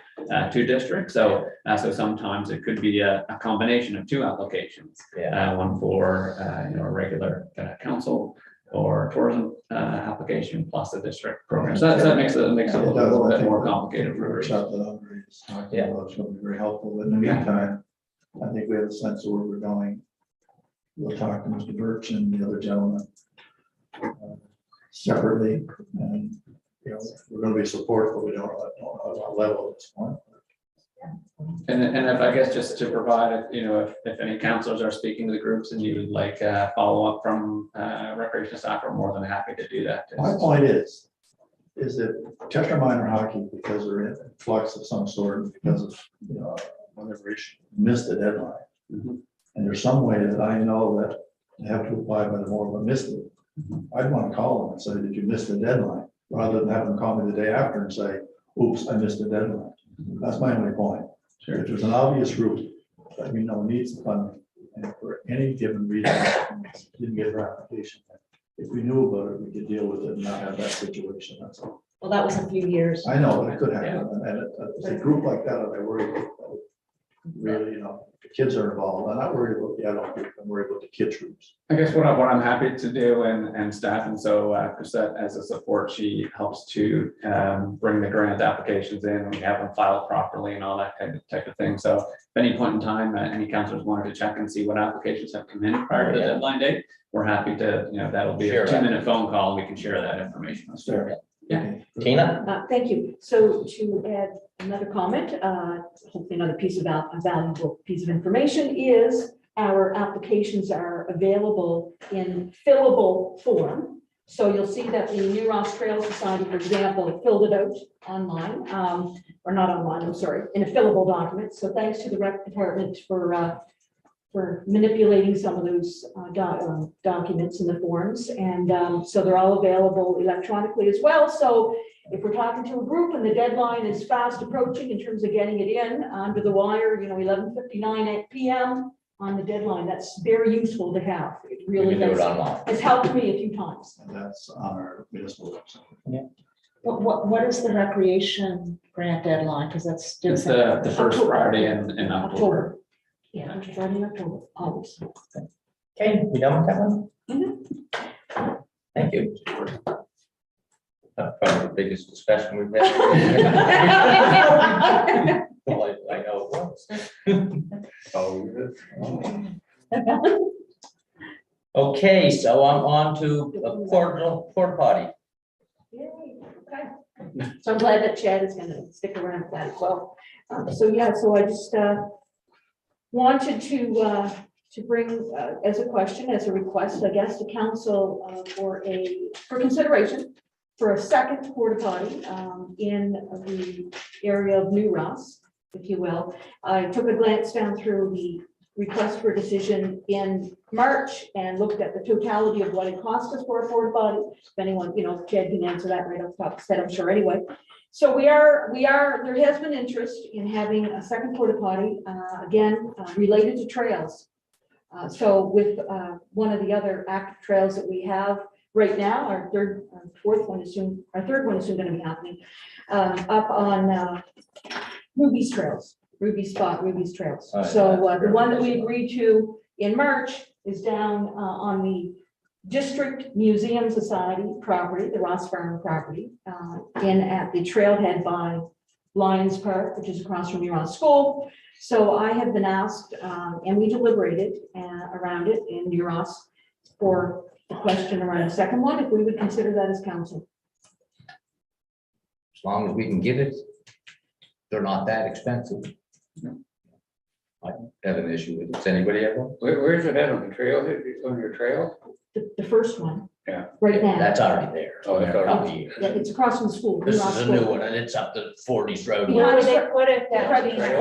Speaker 12: to district. So sometimes it could be a combination of two applications.
Speaker 2: Yeah.
Speaker 12: One for a regular council or tourism application plus the district program. So that makes it a little bit more complicated for groups.
Speaker 9: Workshop that Andre is talking
Speaker 2: Yeah.
Speaker 9: about, it's going to be very helpful. In the meantime, I think we have a sense of where we're going. We'll talk to Mr. Birch and the other gentleman separately, and, we're going to be supportive, but we don't know what level at this point.
Speaker 12: And if I guess just to provide, if any counselors are speaking to the groups and you would like follow up from recreation staff, we're more than happy to do that.
Speaker 9: My point is that Chester Minor Hockey, because they're in flux of some sort, because of, whatever issue, missed the deadline.
Speaker 12: Mhm.
Speaker 9: And there's some way that I know that they have to apply by the more of a missed it. I'd want to call them and say, did you miss the deadline? Rather than have them call me the day after and say, oops, I missed the deadline. That's my only point. If there's an obvious route that we know needs the funding, and for any given reason, didn't get her application. If we knew about it, we could deal with it and not have that situation, that's all.
Speaker 3: Well, that was a few years.
Speaker 9: I know, but it could happen, and it's a group like that, I worry about. really, if the kids are involved, I'm not worried about the adult group, I'm worried about the kids groups.
Speaker 12: I guess what I'm happy to do and staff, and so Chrisette as a support, she helps to bring the grant applications in, and we have them filed properly and all that type of thing. So if any point in time, any counselors wanted to check and see what applications have come in prior to the deadline date, we're happy to, that'll be
Speaker 2: Share
Speaker 12: a
Speaker 2: that.
Speaker 12: 2-minute phone call. We can share that information.
Speaker 2: Sure.
Speaker 12: Yeah.
Speaker 2: Tina?
Speaker 4: Thank you. So to add another comment, hopefully another piece of a valuable piece of information is our applications are available in fillable form. So you'll see that the New Ross Trail Society, for example, filled it out online, or not online, I'm sorry, in a fillable document. So thanks to the rec department for manipulating some of those documents in the forms. And so they're all available electronically as well. So if we're talking to a group and the deadline is fast approaching in terms of getting it in under the wire, 11:59 PM on the deadline, that's very useful to have. It
Speaker 2: We
Speaker 4: really
Speaker 2: can do it
Speaker 4: has,
Speaker 2: online.
Speaker 4: has helped me a few times.
Speaker 9: And that's on our municipal website.
Speaker 3: What is the recreation grant deadline? Because that's.
Speaker 12: It's the first Friday in October.
Speaker 4: Yeah, Friday in October, always.
Speaker 2: Okay, we done with that one?
Speaker 4: Mhm.
Speaker 2: Thank you. That's probably the biggest discussion we've had. Well, I know it was. Okay, so I'm on to a porta potty.
Speaker 4: Yay, okay. So I'm glad that Chad is gonna stick around for that as well. So I just wanted to bring as a question, as a request, I guess, to council for consideration for a second porta potty in the area of New Ross, if you will. I took a glance down through the request for decision in March and looked at the totality of what it cost us for a porta potty. If anyone, Chad can answer that right off the top of his head, I'm sure anyway. So there has been interest in having a second porta potty, again, related to trails. So with one of the other active trails that we have right now, our third one is soon going to be happening, up on Ruby's Trails. Ruby's Trails.
Speaker 2: Oh, yeah.
Speaker 4: So the one that we agreed to in March is down on the District Museum Society property, the Ross Farm property, in at the trailhead by Lions Park, which is across from New Ross School. So I have been asked, and we deliberated around it in New Ross for the question around a second one, if we would consider that as council.
Speaker 2: As long as we can get it, they're not that expensive. I have an issue with it. Does anybody ever?
Speaker 5: Where's it at on the trail, on your trail?
Speaker 4: The first one.
Speaker 5: Yeah.
Speaker 4: Right now.
Speaker 2: That's already there.
Speaker 5: Oh, yeah.
Speaker 2: It's already here.
Speaker 4: Yeah, it's across from the school.
Speaker 2: This
Speaker 4: Ross
Speaker 2: is a new
Speaker 4: School.
Speaker 2: one and it's up to Forties Road.
Speaker 4: Behind
Speaker 3: Where
Speaker 4: the
Speaker 3: they put it down?
Speaker 4: credit
Speaker 2: It's
Speaker 4: union.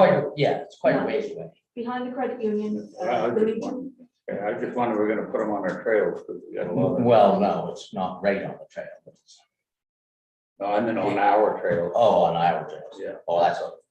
Speaker 2: quite a ways away.
Speaker 4: Behind the credit union.
Speaker 5: Yeah, I just wonder- I just wonder, we're gonna put them on our trails, because we got a lot of.
Speaker 2: Well, no, it's not right on the trail. But it's,
Speaker 5: I mean, on our trail.
Speaker 2: oh, on our trails.
Speaker 5: Yeah.
Speaker 2: Oh,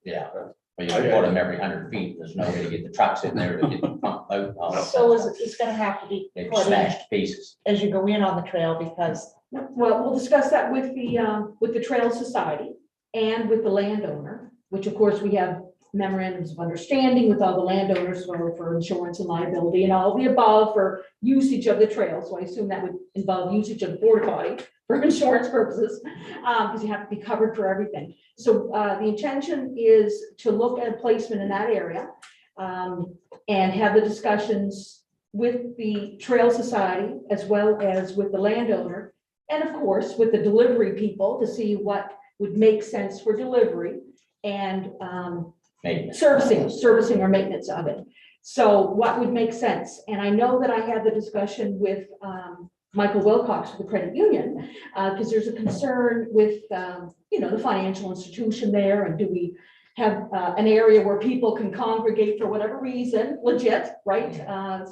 Speaker 2: yeah. Well, you can put them every 100 feet. There's no way to get the trucks in there to get the pump out. Oh,
Speaker 3: So it's gonna have to be
Speaker 2: They
Speaker 3: put in
Speaker 2: smashed to pieces.
Speaker 3: as you go in on the trail, because
Speaker 4: Well, we'll discuss that with the Trail Society and with the landowner, which of course we have memorandums of understanding with all the landowners for insurance and liability and all the above for usage of the trail. So I assume that would involve usage of the porta potty for insurance purposes, because you have to be covered for everything. So the intention is to look at a placement in that area and have the discussions with the Trail Society as well as with the landowner. And of course, with the delivery people to see what would make sense for delivery and
Speaker 2: Maintenance.
Speaker 4: servicing or maintenance of it. So what would make sense? And I know that I had the discussion with Michael Wilcox of the credit union, because there's a concern with, the financial institution there, and do we have an area where people can congregate for whatever reason, legit, right?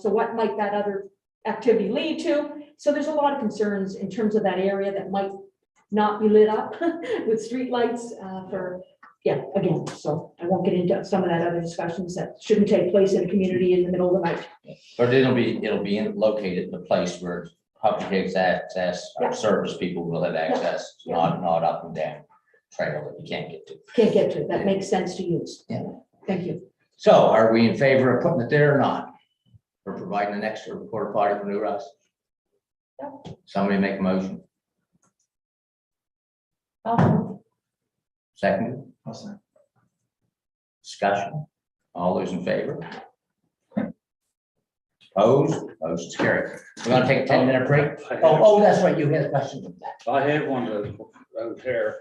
Speaker 4: So what might that other activity lead to? So there's a lot of concerns in terms of that area that might not be lit up with streetlights again, so I won't get into some of that other discussions that shouldn't take place in a community in the middle of the night.
Speaker 2: But it'll be located in a place where public access,
Speaker 4: Yeah.
Speaker 2: service people will have access,
Speaker 4: Yeah.
Speaker 2: not up and down trail that you can't get to.
Speaker 4: Can't get to it. That makes sense to use.
Speaker 2: Yeah.
Speaker 4: Thank you.
Speaker 2: So are we in favor of putting it there or not? Or providing an extra porta potty for New Ross? Somebody make a motion. Second, discussion. All those in favor? Opposed? Motion's carried. We're gonna take a 10-minute break. Oh, that's right, you had a question.
Speaker 5: I had one that was here,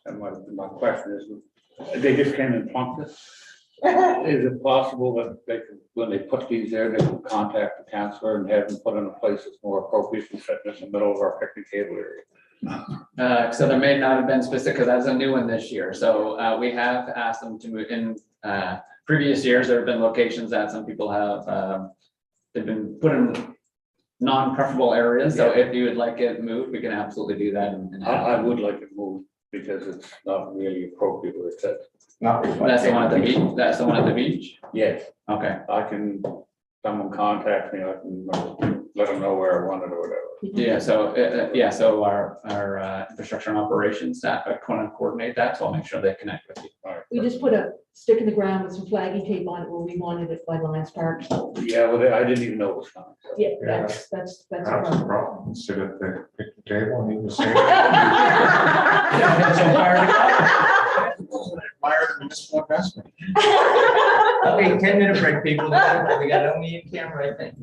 Speaker 5: and my question is, they just came and plunked it. Is it possible that they could, when they put these there, they can contact the counselor and have them put in a place that's more appropriate than sitting in the middle of our picnic table area?
Speaker 12: So there may not have been specific, because that's a new one this year. So we have asked them to move in previous years. There have been locations that some people have, they've been put in non-preferable areas. So if you would like it moved, we can absolutely do that.
Speaker 5: I would like it moved because it's not really appropriate where it's at.
Speaker 2: Not
Speaker 12: That's the one at the beach? That's the one at the beach?
Speaker 5: Yes,
Speaker 12: Okay.
Speaker 5: I can, someone contact me, I can let them know where I want it or whatever.
Speaker 12: Yeah, so our infrastructure and operations staff are going to coordinate that, so I'll make sure they connect with you.
Speaker 4: We just put a stick in the ground with some flagging tape on it where we wanted it by Lions Park.
Speaker 5: Yeah, well, I didn't even know it was coming. so.
Speaker 4: Yeah,
Speaker 10: Yeah.
Speaker 4: that's
Speaker 10: That's
Speaker 4: a
Speaker 10: the
Speaker 4: problem.
Speaker 10: problem. Sit at the picnic table and eat the same. Admire the municipal investment.
Speaker 2: Okay, 10-minute break, people. We got only in camera, I think.